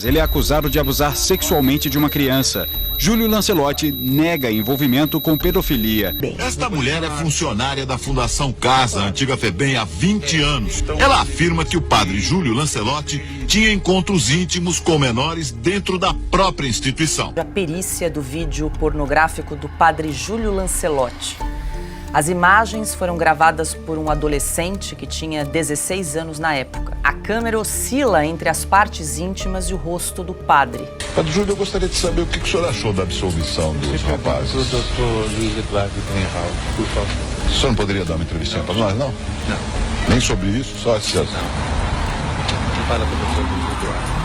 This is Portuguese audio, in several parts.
Ele é acusado de abusar sexualmente de uma criança. Júlio Lancelotti nega envolvimento com pedofilia. Esta mulher é funcionária da Fundação Casa, antiga FEBEM, há 20 anos. Ela afirma que o padre Júlio Lancelotti tinha encontros íntimos com menores dentro da própria instituição. A perícia do vídeo pornográfico do padre Júlio Lancelotti. As imagens foram gravadas por um adolescente que tinha 16 anos na época. A câmera oscila entre as partes íntimas e o rosto do padre. Padre Júlio, eu gostaria de saber o que o senhor achou da absolvição dos rapazes. O doutor Luiz Eduardo Greenhalgh, por favor. O senhor não poderia dar uma entrevista para nós, não? Não. Nem sobre isso, só esse assunto. Não fala com o doutor Luiz Eduardo.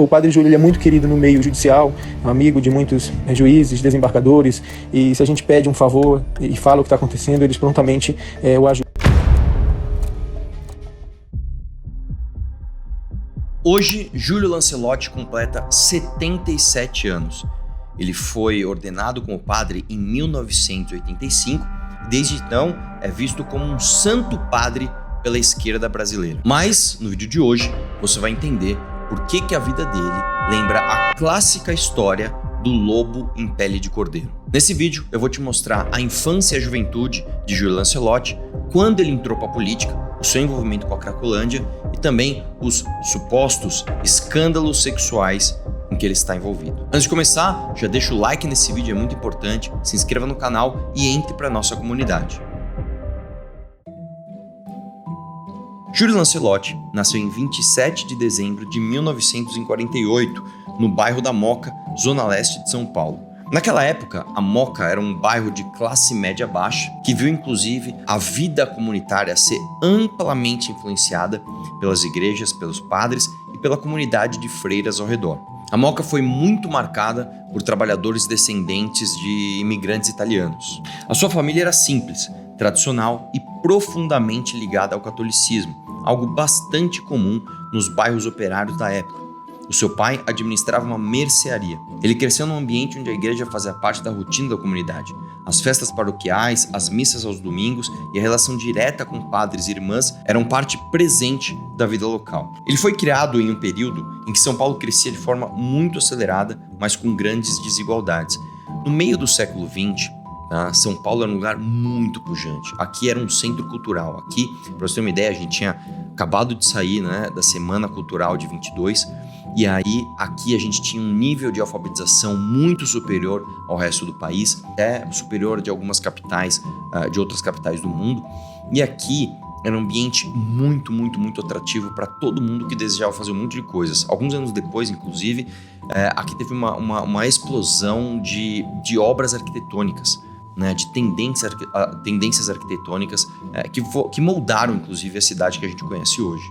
O padre Júlio ele é muito querido no meio judicial, amigo de muitos juízes, desembargadores, e se a gente pede um favor e fala o que está acontecendo, eles prontamente o ajudam. Hoje, Júlio Lancelotti completa 77 anos. Ele foi ordenado como padre em 1985 e desde então é visto como um santo padre pela esquerda brasileira. Mas, no vídeo de hoje, você vai entender por que a vida dele lembra a clássica história do lobo em pele de cordeiro. Nesse vídeo, eu vou te mostrar a infância e a juventude de Júlio Lancelotti, quando ele entrou para a política, o seu envolvimento com a Cracolândia e também os supostos escândalos sexuais em que ele está envolvido. Antes de começar, já deixa o like nesse vídeo, é muito importante, se inscreva no canal e entre para a nossa comunidade. Júlio Lancelotti nasceu em 27 de dezembro de 1948, no bairro da Moca, zona leste de São Paulo. Naquela época, a Moca era um bairro de classe média baixa, que viu inclusive a vida comunitária ser amplamente influenciada pelas igrejas, pelos padres e pela comunidade de freiras ao redor. A Moca foi muito marcada por trabalhadores descendentes de imigrantes italianos. A sua família era simples, tradicional e profundamente ligada ao catolicismo, algo bastante comum nos bairros operários da época. O seu pai administrava uma mercearia. Ele cresceu num ambiente onde a igreja fazia parte da rotina da comunidade. As festas paroquiais, as missas aos domingos e a relação direta com padres e irmãs eram parte presente da vida local. Ele foi criado em um período em que São Paulo crescia de forma muito acelerada, mas com grandes desigualdades. No meio do século XX, São Paulo era um lugar muito pujante. Aqui era um centro cultural. Aqui, para você ter uma ideia, a gente tinha acabado de sair da Semana Cultural de 22, e aí aqui a gente tinha um nível de alfabetização muito superior ao resto do país, até superior de algumas capitais, de outras capitais do mundo. E aqui era um ambiente muito, muito, muito atrativo para todo mundo que desejava fazer um monte de coisas. Alguns anos depois, inclusive, aqui teve uma explosão de obras arquitetônicas, de tendências arquitetônicas que moldaram, inclusive, a cidade que a gente conhece hoje.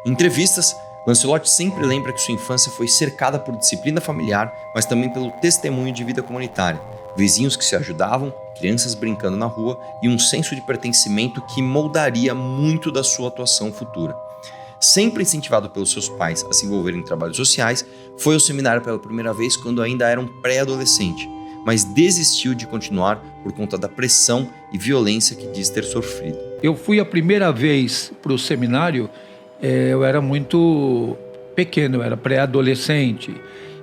Em entrevistas, Lancelotti sempre lembra que sua infância foi cercada por disciplina familiar, mas também pelo testemunho de vida comunitária, vizinhos que se ajudavam, crianças brincando na rua e um senso de pertencimento que moldaria muito da sua atuação futura. Sempre incentivado pelos seus pais a se envolverem em trabalhos sociais, foi ao seminário pela primeira vez quando ainda era um pré-adolescente, mas desistiu de continuar por conta da pressão e violência que diz ter sofrido. Eu fui a primeira vez para o seminário, eu era muito pequeno, eu era pré-adolescente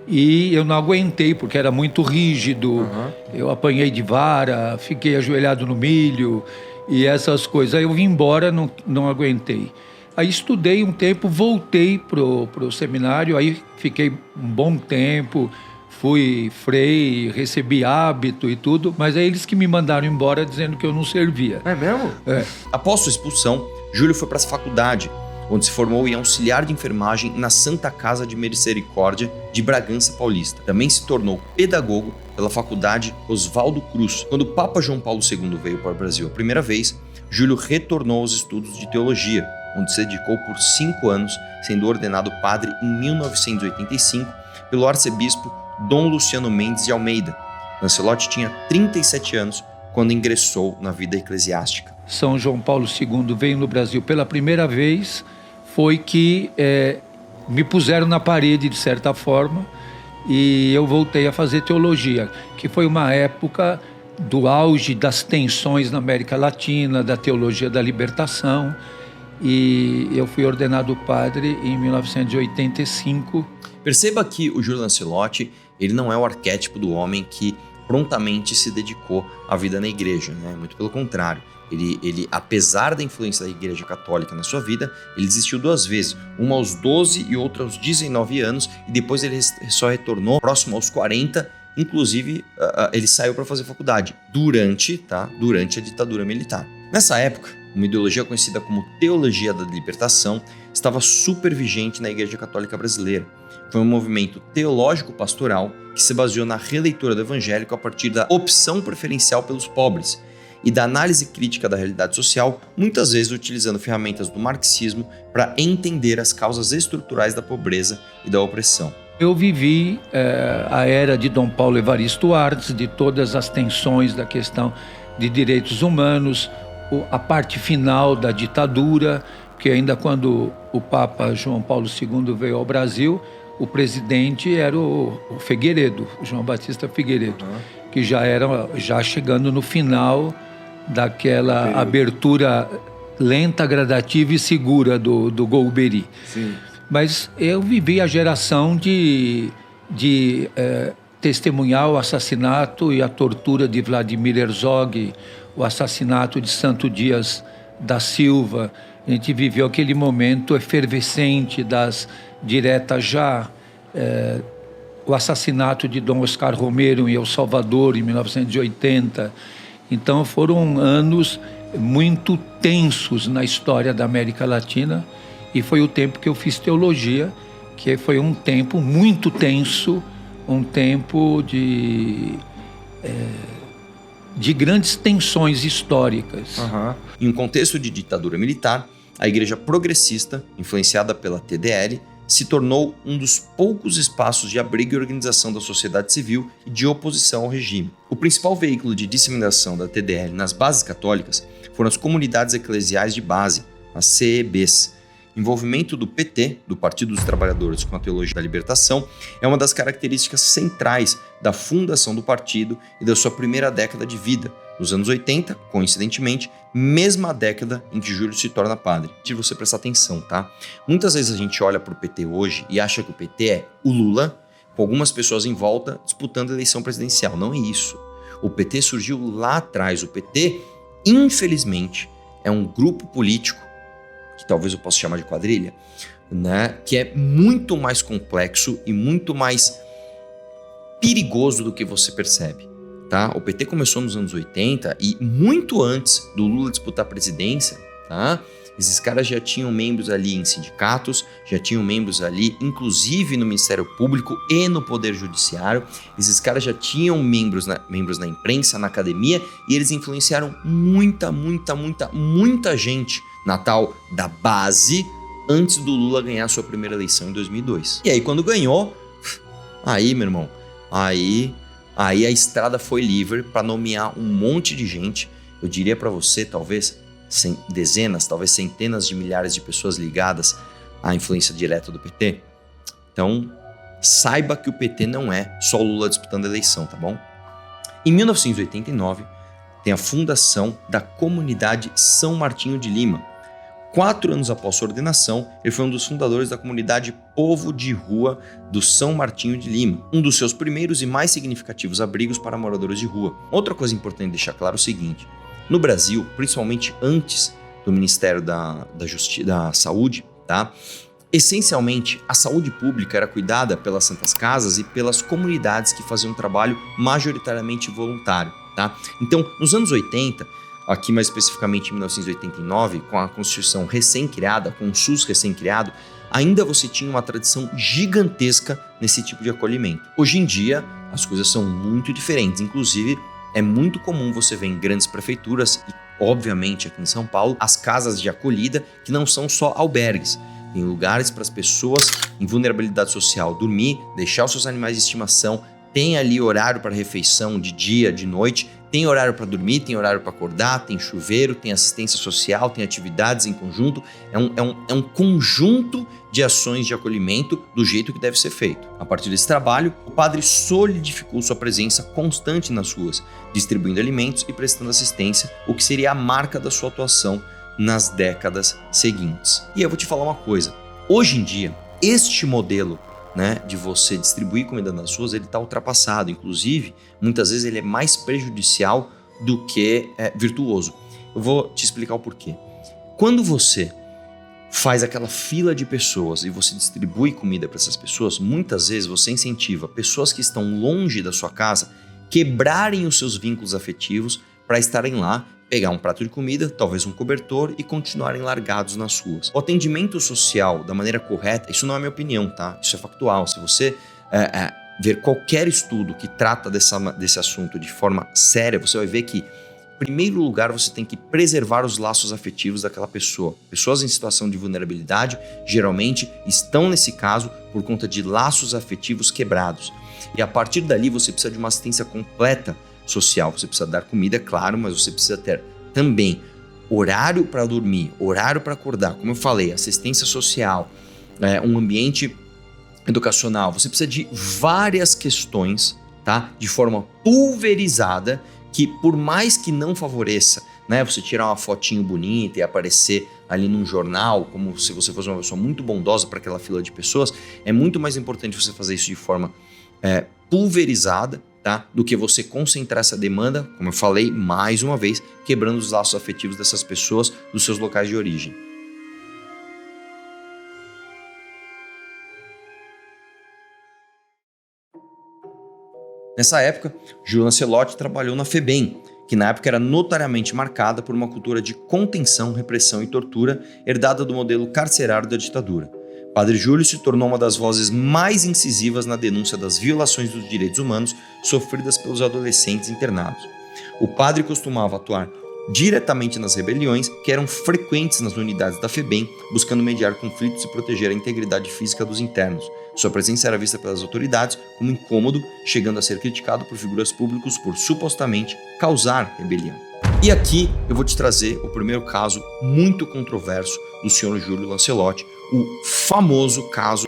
e eu não aguentei porque era muito rígido, eu apanhei de vara, fiquei ajoelhado no milho e essas coisas. Aí eu vim embora, não aguentei. Aí estudei um tempo, voltei pro seminário, aí fiquei um bom tempo, fui frei, recebi hábito e tudo, mas é eles que me mandaram embora dizendo que eu não servia. É mesmo? É. Após sua expulsão, Júlio foi para a faculdade, onde se formou em auxiliar de enfermagem na Santa Casa de Misericórdia de Bragança Paulista. Também se tornou pedagogo pela Faculdade Oswaldo Cruz. Quando o Papa João Paulo II veio para o Brasil a primeira vez, Júlio retornou aos estudos de teologia, onde se dedicou por 5 anos, sendo ordenado padre em 1985 pelo arcebispo Dom Luciano Mendes de Almeida. Lancelotti tinha 37 anos quando ingressou na vida eclesiástica. São João Paulo II veio no Brasil pela primeira vez, foi que me puseram na parede de certa forma e eu voltei a fazer teologia, que foi uma época do auge das tensões na América Latina, da teologia da libertação. e eu fui ordenado padre em 1985. Perceba que o Júlio Lancelotti, ele não é o arquétipo do homem que prontamente se dedicou à vida na igreja, né? Muito pelo contrário. Ele, apesar da influência da Igreja Católica na sua vida, ele desistiu 2 vezes, uma aos 12 e outra aos 19 anos, e depois ele só retornou próximo aos 40, inclusive ele saiu para fazer faculdade durante a ditadura militar. Nessa época, uma ideologia conhecida como Teologia da Libertação estava super vigente na Igreja Católica Brasileira. Foi um movimento teológico-pastoral que se baseou na releitura do evangélico a partir da opção preferencial pelos pobres e da análise crítica da realidade social, muitas vezes utilizando ferramentas do marxismo para entender as causas estruturais da pobreza e da opressão. Eu vivi a era de Dom Paulo Evaristo Artes, de todas as tensões da questão de direitos humanos, a parte final da ditadura, que ainda quando o Papa João Paulo II veio ao Brasil, o presidente era o Figueiredo, João Batista Figueiredo, que já chegando no final daquela abertura lenta, gradativa e segura do Golbery. Sim. Mas eu vivi a geração de testemunhar o assassinato e a tortura de Vladimir Herzog, o assassinato de Santo Dias da Silva. A gente viveu aquele momento efervescente das diretas já, o assassinato de Dom Oscar Romero em El Salvador, em 1980. Então foram anos muito tensos na história da América Latina, e foi o tempo que eu fiz teologia, que foi um tempo muito tenso, um tempo de grandes tensões históricas. Em um contexto de ditadura militar, a Igreja Progressista, influenciada pela TDL, se tornou um dos poucos espaços de abrigo e organização da sociedade civil e de oposição ao regime. O principal veículo de disseminação da TDL nas bases católicas foram as comunidades eclesiais de base, as CEBs. Envolvimento do PT, do Partido dos Trabalhadores, com a Teologia da Libertação, é uma das características centrais da fundação do partido e da sua primeira década de vida, nos anos 80, coincidentemente, mesma década em que Júlio se torna padre. De você prestar atenção, tá? Muitas vezes a gente olha para o PT hoje e acha que o PT é o Lula, com algumas pessoas em volta disputando a eleição presidencial. Não é isso. O PT surgiu lá atrás. O PT, infelizmente, é um grupo político, que talvez eu possa chamar de quadrilha, né, que é muito mais complexo e muito mais perigoso do que você percebe. Tá? O PT começou nos anos 80 e muito antes do Lula disputar a presidência, tá? Esses caras já tinham membros ali em sindicatos, já tinham membros ali, inclusive no Ministério Público e no Poder Judiciário. Esses caras já tinham membros na imprensa, na academia, e eles influenciaram muita gente na tal da base antes do Lula ganhar sua primeira eleição em 2002. E aí quando ganhou, aí meu irmão, aí a estrada foi livre para nomear um monte de gente. Eu diria para você, talvez dezenas, talvez centenas de milhares de pessoas ligadas à influência direta do PT. Então, saiba que o PT não é só o Lula disputando a eleição, tá bom? Em 1989, tem a fundação da comunidade São Martinho de Lima. 4 anos após sua ordenação, ele foi um dos fundadores da comunidade Povo de Rua do São Martinho de Lima, um dos seus primeiros e mais significativos abrigos para moradores de rua. Outra coisa importante deixar claro é o seguinte: no Brasil, principalmente antes do Ministério da Saúde, tá? Essencialmente, a saúde pública era cuidada pelas Santas Casas e pelas comunidades que faziam um trabalho majoritariamente voluntário, tá? Então, nos anos 80, aqui mais especificamente em 1989, com a Constituição recém-criada, com o SUS recém-criado, ainda você tinha uma tradição gigantesca nesse tipo de acolhimento. Hoje em dia, as coisas são muito diferentes. Inclusive, é muito comum você ver em grandes prefeituras, e obviamente aqui em São Paulo, as casas de acolhida, que não são só albergues. Tem lugares para as pessoas em vulnerabilidade social dormir, deixar os seus animais de estimação, tem ali horário para refeição de dia, de noite, tem horário para dormir, tem horário para acordar, tem chuveiro, tem assistência social, tem atividades em conjunto. É um conjunto de ações de acolhimento do jeito que deve ser feito. A partir desse trabalho, o padre solidificou sua presença constante nas ruas, distribuindo alimentos e prestando assistência, o que seria a marca da sua atuação nas décadas seguintes. E eu vou te falar uma coisa, hoje em dia, este modelo, né, de você distribuir comida nas ruas, ele está ultrapassado. Inclusive, muitas vezes ele é mais prejudicial do que virtuoso. Eu vou te explicar o porquê. Quando você faz aquela fila de pessoas e você distribui comida para essas pessoas, muitas vezes você incentiva pessoas que estão longe da sua casa quebrarem os seus vínculos afetivos para estarem lá, pegar um prato de comida, talvez um cobertor e continuarem largados nas ruas. O atendimento social da maneira correta, isso não é minha opinião, tá? Isso é factual. Se você ver qualquer estudo que trata desse assunto de forma séria, você vai ver que, em primeiro lugar, você tem que preservar os laços afetivos daquela pessoa. Pessoas em situação de vulnerabilidade, geralmente, estão nesse caso por conta de laços afetivos quebrados. E a partir dali, você precisa de uma assistência completa social. Você precisa dar comida, é claro, mas você precisa ter também horário para dormir, horário para acordar, como eu falei, assistência social, um ambiente educacional. Você precisa de várias questões, tá? De forma pulverizada, que por mais que não favoreça, né, você tirar uma fotinho bonita e aparecer ali num jornal, como se você fosse uma pessoa muito bondosa para aquela fila de pessoas, é muito mais importante você fazer isso de forma pulverizada, tá? Do que você concentrar essa demanda, como eu falei mais uma vez, quebrando os laços afetivos dessas pessoas dos seus locais de origem. Nessa época, Júlio Lancelotti trabalhou na FEBEM, que na época era notariamente marcada por uma cultura de contenção, repressão e tortura herdada do modelo carcerário da ditadura. Padre Júlio se tornou uma das vozes mais incisivas na denúncia das violações dos direitos humanos sofridas pelos adolescentes internados. O padre costumava atuar diretamente nas rebeliões que eram frequentes nas unidades da FEBEM, buscando mediar conflitos e proteger a integridade física dos internos. Sua presença era vista pelas autoridades como incômodo, chegando a ser criticado por figuras públicas por supostamente causar rebelião. E aqui eu vou te trazer o primeiro caso muito controverso do senhor Júlio Lancelotti, o famoso caso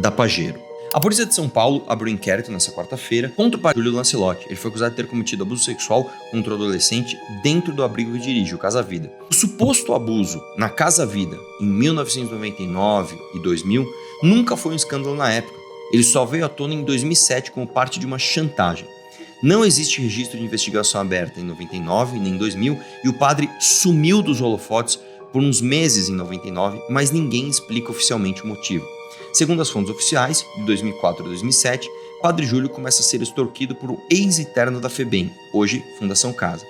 da Pajero. A polícia de São Paulo abriu um inquérito nessa quarta-feira contra o padre Júlio Lancelotti. Ele foi acusado de ter cometido abuso sexual contra o adolescente dentro do abrigo que dirige, o Casa Vida. O suposto abuso na Casa Vida, em 1999 e 2000, nunca foi um escândalo na época. Ele só veio à tona em 2007 como parte de uma chantagem. Não existe registro de investigação aberta em 99 nem em 2000 e o padre sumiu dos holofotes por uns meses em 99, mas ninguém explica oficialmente o motivo. Segundo as fontes oficiais, de 2004 a 2007, Padre Júlio começa a ser extorquido por um ex-interno da FEBEM, hoje Fundação Casa,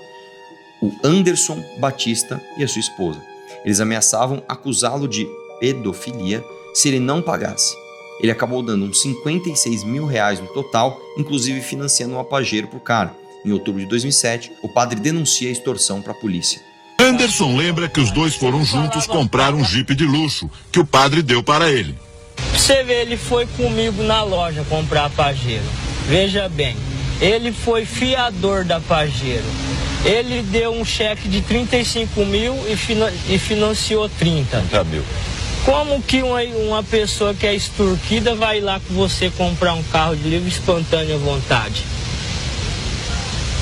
o Anderson Batista e a sua esposa. Eles ameaçavam acusá-lo de pedofilia se ele não pagasse. Ele acabou dando uns 56 mil reais no total, inclusive financiando uma Pajero pro cara. Em outubro de 2007, o padre denuncia a extorsão para a polícia. Anderson lembra que os dois foram juntos comprar um Jeep de luxo que o padre deu para ele. Você vê, ele foi comigo na loja comprar a Pajero. Veja bem, ele foi fiador da Pajero. Ele deu um cheque de 35 mil e financiou 30 mil. Como que uma pessoa que é extorquida vai lá com você comprar um carro de livre espontânea vontade?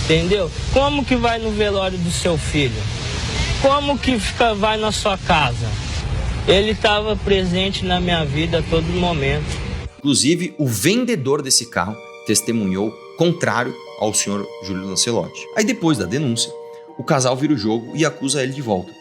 Entendeu? Como que vai no velório do seu filho? Como que vai na sua casa? Ele estava presente na minha vida a todo momento. Inclusive, o vendedor desse carro testemunhou contrário ao senhor Júlio Lancelotti. Aí depois da denúncia, o casal vira o jogo e acusa ele de volta.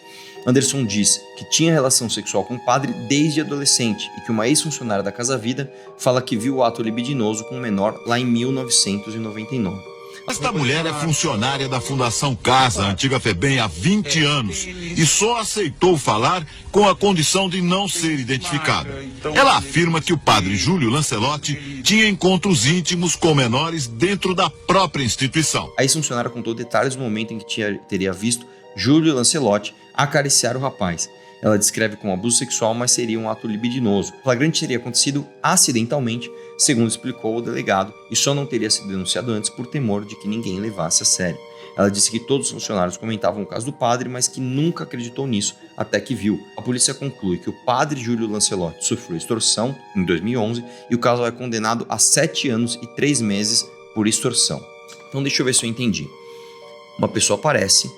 Anderson diz que tinha relação sexual com o padre desde adolescente e que uma ex-funcionária da Casa Vida fala que viu o ato libidinoso com um menor lá em 1999. Esta mulher é funcionária da Fundação Casa, antiga FEBEM, há 20 anos e só aceitou falar com a condição de não ser identificada. Ela afirma que o padre Júlio Lancelotti tinha encontros íntimos com menores dentro da própria instituição. A ex-funcionária contou detalhes do momento em que teria visto Júlio Lancelotti acariciar o rapaz. Ela descreve como abuso sexual, mas seria um ato libidinoso. O flagrante teria acontecido acidentalmente, segundo explicou o delegado, e só não teria sido denunciado antes por temor de que ninguém levasse a sério. Ela disse que todos os funcionários comentavam o caso do padre, mas que nunca acreditou nisso, até que viu. A polícia conclui que o padre Júlio Lancelotti sofreu extorsão em 2011 e o casal é condenado a 7 anos e 3 meses por extorsão. Então deixa eu ver se eu entendi. Uma pessoa aparece,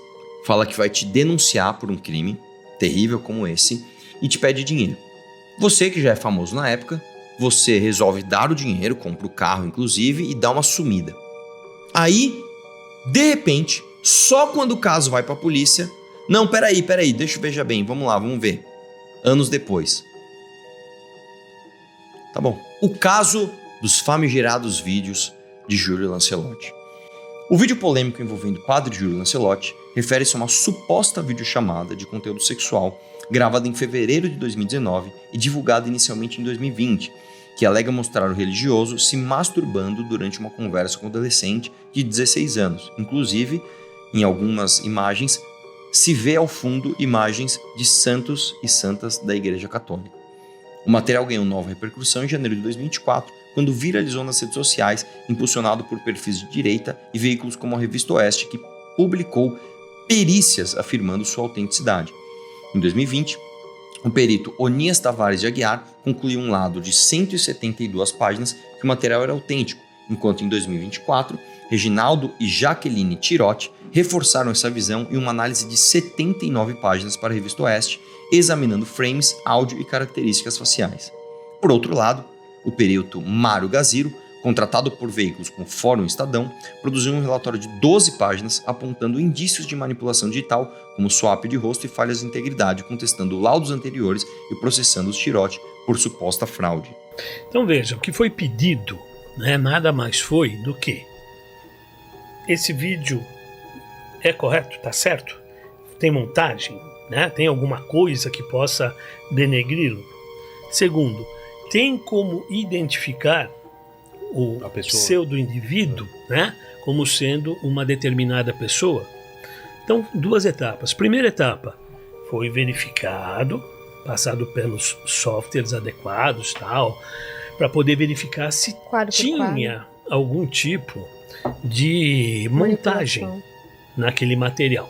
fala que vai te denunciar por um crime, terrível como esse, e te pede dinheiro. Você que já é famoso na época, você resolve dar o dinheiro, compra o carro inclusive, e dá uma sumida. Aí, de repente, só quando o caso vai pra polícia... Não, peraí, deixa eu ver bem, vamos lá, vamos ver. Anos depois. Tá bom. O caso dos famigerados vídeos de Júlio Lancelotti. O vídeo polêmico envolvendo o padre Júlio Lancelotti refere-se a uma suposta videochamada de conteúdo sexual gravada em fevereiro de 2019 e divulgada inicialmente em 2020, que alega mostrar o religioso se masturbando durante uma conversa com um adolescente de 16 anos. Inclusive, em algumas imagens, se vê ao fundo imagens de santos e santas da Igreja Católica. O material ganhou nova repercussão em janeiro de 2024, quando viralizou nas redes sociais, impulsionado por perfis de direita e veículos como a Revista Oeste, que publicou perícias afirmando sua autenticidade. Em 2020, o perito Onias Tavares de Aguiar concluiu um laudo de 172 páginas que o material era autêntico, enquanto em 2024, Reginaldo e Jaqueline Tirotti reforçaram essa visão em uma análise de 79 páginas para a Revista Oeste, examinando frames, áudio e características faciais. Por outro lado, o perito Mário Gaziro, contratado por veículos como Fórum e Estadão, produziu um relatório de 12 páginas apontando indícios de manipulação digital, como swap de rosto e falhas de integridade, contestando laudos anteriores e processando os Tirotti por suposta fraude. Então veja, o que foi pedido, nada mais foi do que esse vídeo é correto, tá certo? Tem montagem, tem alguma coisa que possa denegri-lo? Segundo, tem como identificar o pseudo-indivíduo, como sendo uma determinada pessoa? Então, 2 etapas. Primeira etapa, foi verificado, passado pelos softwares adequados, para poder verificar se tinha algum tipo de montagem naquele material.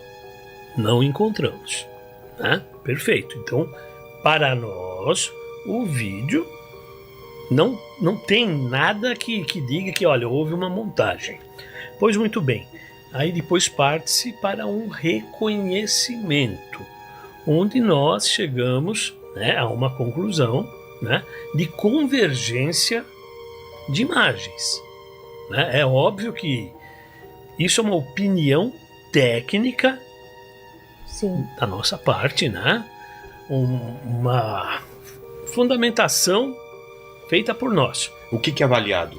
Não encontramos. Perfeito. Então, para nós, o vídeo não tem nada que diga que, olha, houve uma montagem. Pois muito bem. Aí depois parte-se para um reconhecimento, onde nós chegamos a uma conclusão de convergência de imagens. É óbvio que isso é uma opinião técnica da nossa parte, uma fundamentação feita por nós. O que é avaliado?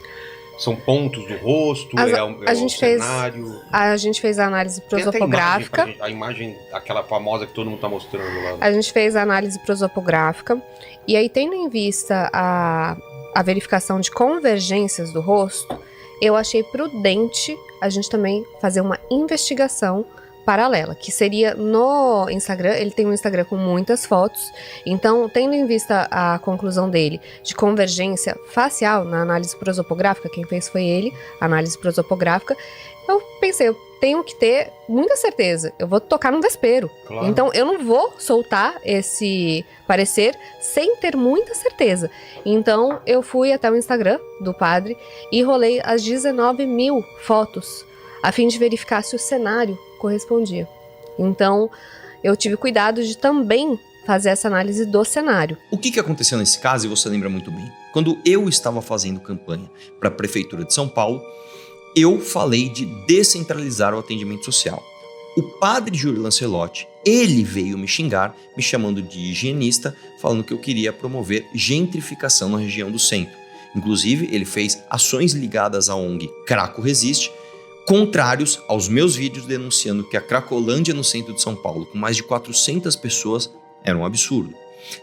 São pontos do rosto? Cenário? A gente fez a análise prosopográfica. A imagem, aquela famosa que todo mundo está mostrando lá. A gente fez a análise prosopográfica. E aí, tendo em vista a verificação de convergências do rosto, eu achei prudente a gente também fazer uma investigação paralela, que seria no Instagram. Ele tem um Instagram com muitas fotos, então, tendo em vista a conclusão dele de convergência facial na análise prosopográfica, quem fez foi ele, análise prosopográfica, eu pensei, eu tenho que ter muita certeza, eu vou tocar no vespeiro. Claro. Então eu não vou soltar esse parecer sem ter muita certeza. Então eu fui até o Instagram do padre e rolei as 19 mil fotos, a fim de verificar se o cenário correspondia. Então eu tive cuidado de também fazer essa análise do cenário. O que aconteceu nesse caso, e você lembra muito bem? Quando eu estava fazendo campanha para a Prefeitura de São Paulo, eu falei de descentralizar o atendimento social. O padre Júlio Lancelotti, ele veio me xingar, me chamando de higienista, falando que eu queria promover gentrificação na região do centro. Inclusive, ele fez ações ligadas à ONG Craco Resiste, contrários aos meus vídeos denunciando que a Cracolândia no centro de São Paulo, com mais de 400 pessoas, era um absurdo.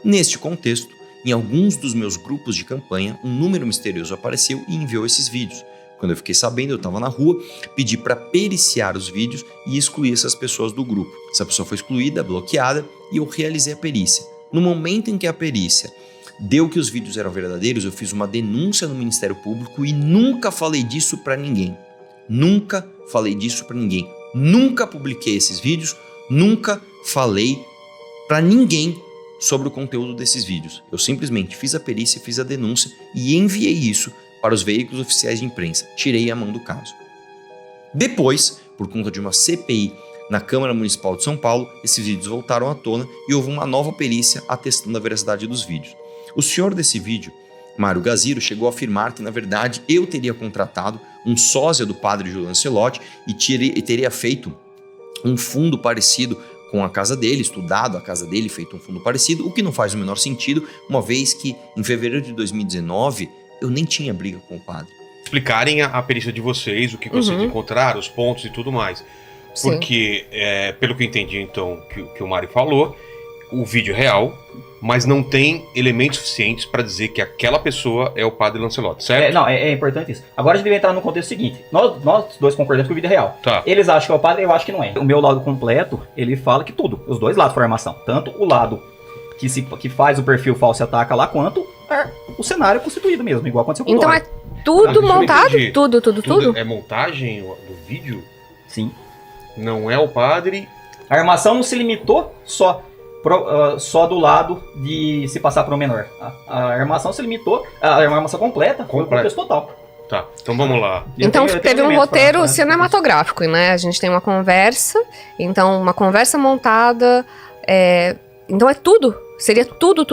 Neste contexto, em alguns dos meus grupos de campanha, um número misterioso apareceu e enviou esses vídeos. Quando eu fiquei sabendo, eu estava na rua, pedi para periciar os vídeos e excluir essas pessoas do grupo. Essa pessoa foi excluída, bloqueada, e eu realizei a perícia. No momento em que a perícia deu que os vídeos eram verdadeiros, eu fiz uma denúncia no Ministério Público e nunca falei disso para ninguém. Nunca falei disso para ninguém. Nunca publiquei esses vídeos, nunca falei para ninguém sobre o conteúdo desses vídeos. Eu simplesmente fiz a perícia, fiz a denúncia e enviei isso para os veículos oficiais de imprensa. Tirei a mão do caso. Depois, por conta de uma CPI Na Câmara Municipal de São Paulo, esses vídeos voltaram à tona e houve uma nova perícia atestando a veracidade dos vídeos. O senhor desse vídeo, Mário Gaziro, chegou a afirmar que, na verdade, eu teria contratado um sósia do padre Júlio Lancelotti e teria feito um fundo parecido com a casa dele, estudado a casa dele, feito um fundo parecido, o que não faz o menor sentido, uma vez que, em fevereiro de 2019, eu nem tinha briga com o padre. Explicarem a perícia de vocês, o que vocês encontraram, os pontos e tudo mais. Porque, pelo que eu entendi, então, que o Mário falou, o vídeo é real, mas não tem elementos suficientes para dizer que aquela pessoa é o padre Lancelotti, certo? É importante isso. Agora a gente deve entrar no contexto seguinte. Nós dois concordamos que o vídeo é real. Tá. Eles acham que é o padre, eu acho que não é. O meu lado completo, ele fala que tudo, os dois lados foram armação. Tanto o lado que faz o perfil falso e ataca lá, quanto o cenário constituído mesmo, igual aconteceu com o Então Dória. é tudo montado? Tudo? É montagem do vídeo? Sim. Não é o padre? A armação não se limitou só do lado de se passar por um menor. A armação se limitou, a armação completa, foi o contexto total. Tá, então vamos lá. Então teve um roteiro cinematográfico, né? A gente tem uma conversa montada, então é tudo? Seria tudo?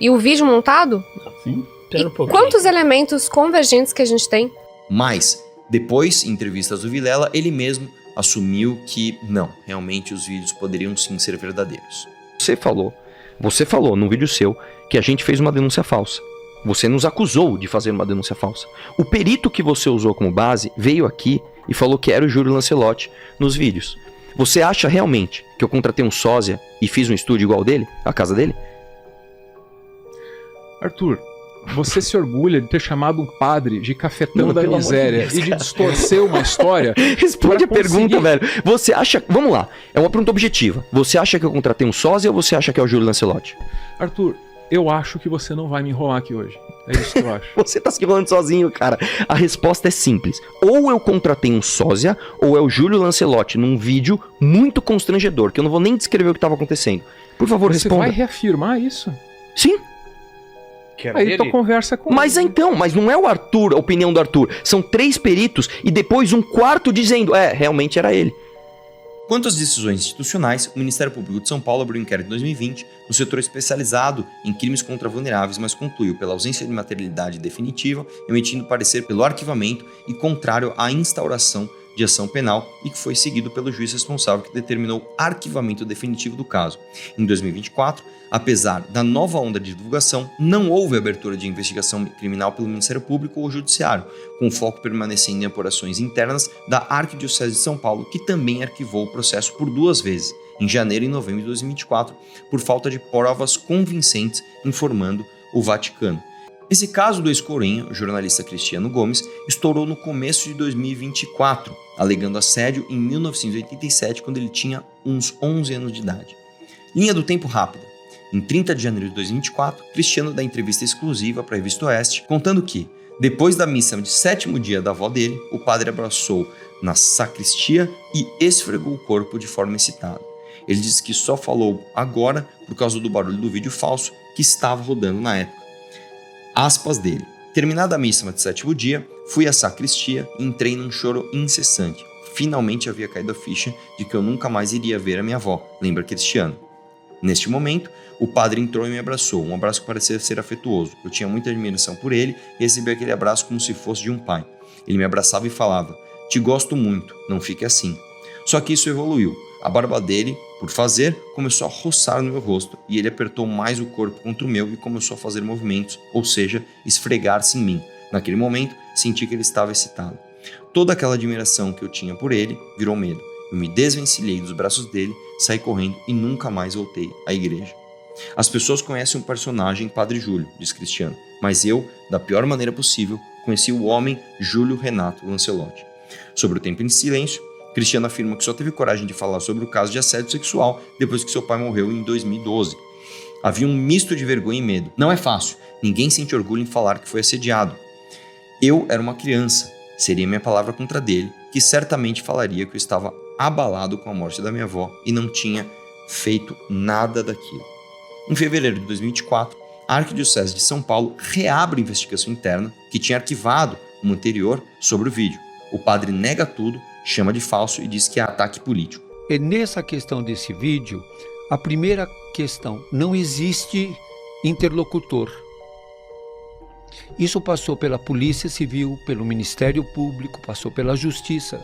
E o vídeo montado? Sim. E quantos elementos convergentes que a gente tem? Mas, depois, em entrevistas do Vilela, ele mesmo assumiu que não, realmente os vídeos poderiam sim ser verdadeiros. Você falou num vídeo seu que a gente fez uma denúncia falsa. Você nos acusou de fazer uma denúncia falsa. O perito que você usou como base veio aqui e falou que era o Júlio Lancelotti nos vídeos. Você acha realmente que eu contratei um sósia e fiz um estúdio igual dele, a casa dele? Arthur, você se orgulha de ter chamado um padre de cafetão da miséria e de distorcer uma história? Responde a pergunta, velho. Você acha... Vamos lá, é uma pergunta objetiva. Você acha que eu contratei um sósia ou você acha que é o Júlio Lancelotti? Arthur, eu acho que você não vai me enrolar aqui hoje. É isso que eu acho. Você tá se enrolando sozinho, cara. A resposta é simples. Ou eu contratei um sósia, ou é o Júlio Lancelotti num vídeo muito constrangedor, que eu não vou nem descrever o que estava acontecendo. Por favor, responda. Você vai reafirmar isso? Sim. Aí tu conversa com Mas não é o Arthur, a opinião do Arthur. São 3 peritos e depois um quarto dizendo, realmente era ele. Quanto às decisões institucionais, o Ministério Público de São Paulo abriu um inquérito em 2020 no setor especializado em crimes contra vulneráveis, mas concluiu pela ausência de materialidade definitiva, emitindo parecer pelo arquivamento e contrário à instauração de ação penal e que foi seguido pelo juiz responsável que determinou arquivamento definitivo do caso. Em 2024, apesar da nova onda de divulgação, não houve abertura de investigação criminal pelo Ministério Público ou Judiciário, com foco permanecendo em apurações internas da Arquidiocese de São Paulo, que também arquivou o processo por 2 vezes, em janeiro e novembro de 2024, por falta de provas convincentes informando o Vaticano. Esse caso do ex-coroinha, o jornalista Cristiano Gomes, estourou no começo de 2024, alegando assédio em 1987, quando ele tinha uns 11 anos de idade. Linha do tempo rápida. Em 30 de janeiro de 2024, Cristiano dá entrevista exclusiva para a Revista Oeste, contando que, depois da missa de 7º dia da avó dele, o padre abraçou na sacristia e esfregou o corpo de forma excitada. Ele disse que só falou agora por causa do barulho do vídeo falso que estava rodando na época. Aspas dele. Terminada a missa de 7º dia, fui à sacristia e entrei num choro incessante. Finalmente havia caído a ficha de que eu nunca mais iria ver a minha avó, lembra Cristiano. Neste momento, o padre entrou e me abraçou, um abraço que parecia ser afetuoso. Eu tinha muita admiração por ele e recebi aquele abraço como se fosse de um pai. Ele me abraçava e falava, te gosto muito, não fique assim. Só que isso evoluiu. A barba dele, por fazer, começou a roçar no meu rosto e ele apertou mais o corpo contra o meu e começou a fazer movimentos, ou seja, esfregar-se em mim. Naquele momento, senti que ele estava excitado. Toda aquela admiração que eu tinha por ele virou medo. Eu me desvencilhei dos braços dele, saí correndo e nunca mais voltei à igreja. As pessoas conhecem o personagem Padre Júlio, diz Cristiano, mas eu, da pior maneira possível, conheci o homem Júlio Renato Lancelotti. Sobre o tempo em silêncio, Cristiano afirma que só teve coragem de falar sobre o caso de assédio sexual depois que seu pai morreu em 2012. Havia um misto de vergonha e medo. Não é fácil, ninguém sente orgulho em falar que foi assediado. Eu era uma criança, seria minha palavra contra dele, que certamente falaria que eu estava abalado com a morte da minha avó e não tinha feito nada daquilo. Em fevereiro de 2024, a Arquidiocese de São Paulo reabre a investigação interna que tinha arquivado uma anterior sobre o vídeo. O padre nega tudo, chama de falso e diz que é ataque político. nessa questão desse vídeo, a primeira questão, não existe interlocutor. Isso passou pela Polícia Civil, pelo Ministério Público, passou pela Justiça.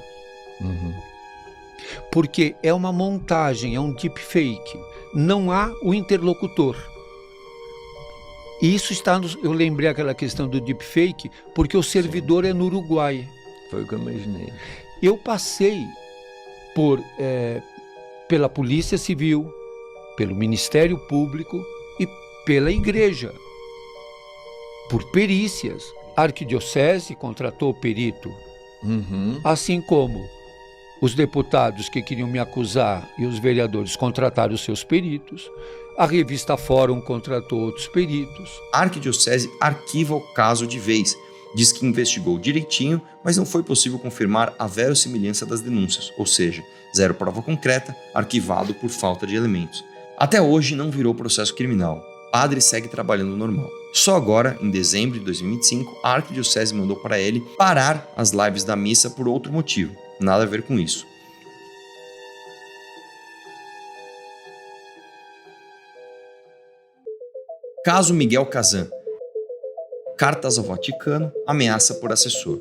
Porque é uma montagem, é um deepfake. Não há o interlocutor. E isso está eu lembrei aquela questão do deepfake, porque o servidor é no Uruguai. Foi o que eu imaginei. Eu passei pela Polícia Civil, pelo Ministério Público e pela Igreja, por perícias. A Arquidiocese contratou perito, assim como os deputados que queriam me acusar e os vereadores contrataram os seus peritos. A revista Fórum contratou outros peritos. A Arquidiocese arquiva o caso de vez. Diz que investigou direitinho, mas não foi possível confirmar a verossimilhança das denúncias, ou seja, zero prova concreta, arquivado por falta de elementos. Até hoje não virou processo criminal. O padre segue trabalhando normal. Só agora, em dezembro de 2025, a Arquidiocese mandou para ele parar as lives da missa por outro motivo. Nada a ver com isso. Caso Miguel Kazan. Cartas ao Vaticano, ameaça por assessor.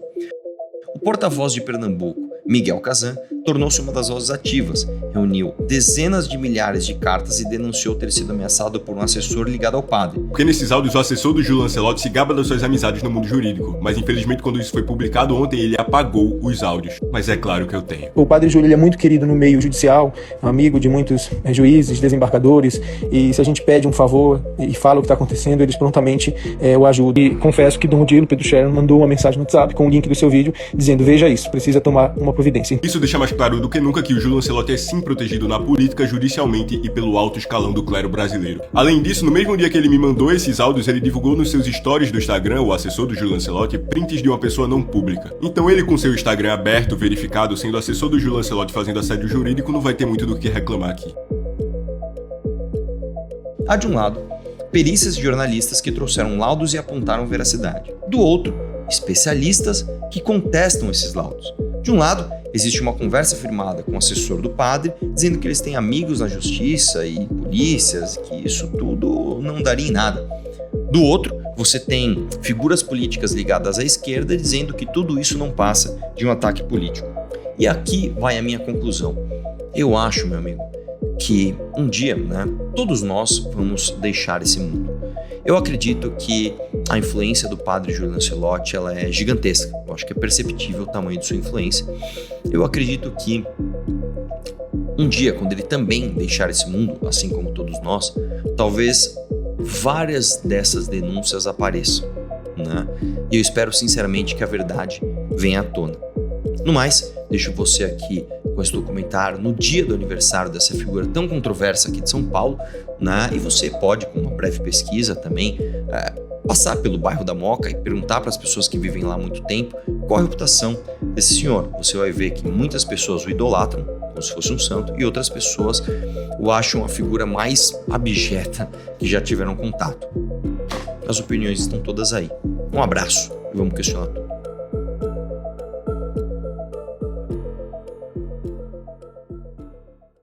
O porta-voz de Pernambuco, Miguel Kazan, tornou-se uma das vozes ativas, reuniu dezenas de milhares de cartas e denunciou ter sido ameaçado por um assessor ligado ao padre. Porque nesses áudios o assessor do Júlio Lancelotti se gaba das suas amizades no mundo jurídico, mas infelizmente quando isso foi publicado ontem ele apagou os áudios. Mas é claro que eu tenho. O padre Júlio ele é muito querido no meio judicial, amigo de muitos juízes, desembargadores, e se a gente pede um favor e fala o que está acontecendo, eles prontamente o ajudam. E confesso que Dom Odilo, Pedro Sharon, mandou uma mensagem no WhatsApp com o link do seu vídeo dizendo: veja isso, precisa tomar uma providência. Isso deixa mais claro do que nunca que o Júlio Lancelotti é sim protegido na política, judicialmente e pelo alto escalão do clero brasileiro. Além disso, no mesmo dia que ele me mandou esses áudios, ele divulgou nos seus stories do Instagram, o assessor do Júlio Lancelotti, prints de uma pessoa não pública. Então ele, com seu Instagram aberto, verificado, sendo assessor do Júlio Lancelotti fazendo assédio jurídico, não vai ter muito do que reclamar aqui. Há de um lado, perícias de jornalistas que trouxeram laudos e apontaram veracidade. Do outro, especialistas que contestam esses laudos. De um lado, existe uma conversa firmada com o assessor do padre, dizendo que eles têm amigos na justiça e polícias, que isso tudo não daria em nada. Do outro, você tem figuras políticas ligadas à esquerda dizendo que tudo isso não passa de um ataque político. E aqui vai a minha conclusão. Eu acho, meu amigo, que um dia, todos nós vamos deixar esse mundo. Eu acredito que a influência do padre Júlio Lancelotti ela é gigantesca. Eu acho que é perceptível o tamanho de sua influência. Eu acredito que um dia, quando ele também deixar esse mundo, assim como todos nós, talvez várias dessas denúncias apareçam, E eu espero sinceramente que a verdade venha à tona. No mais, deixo você aqui com esse documentário no dia do aniversário dessa figura tão controversa aqui de São Paulo, E você pode, com uma breve pesquisa também, passar pelo bairro da Moca e perguntar para as pessoas que vivem lá há muito tempo qual a reputação desse senhor. Você vai ver que muitas pessoas o idolatram, como se fosse um santo, e outras pessoas o acham a figura mais abjeta que já tiveram contato. As opiniões estão todas aí. Um abraço e vamos questionar tudo.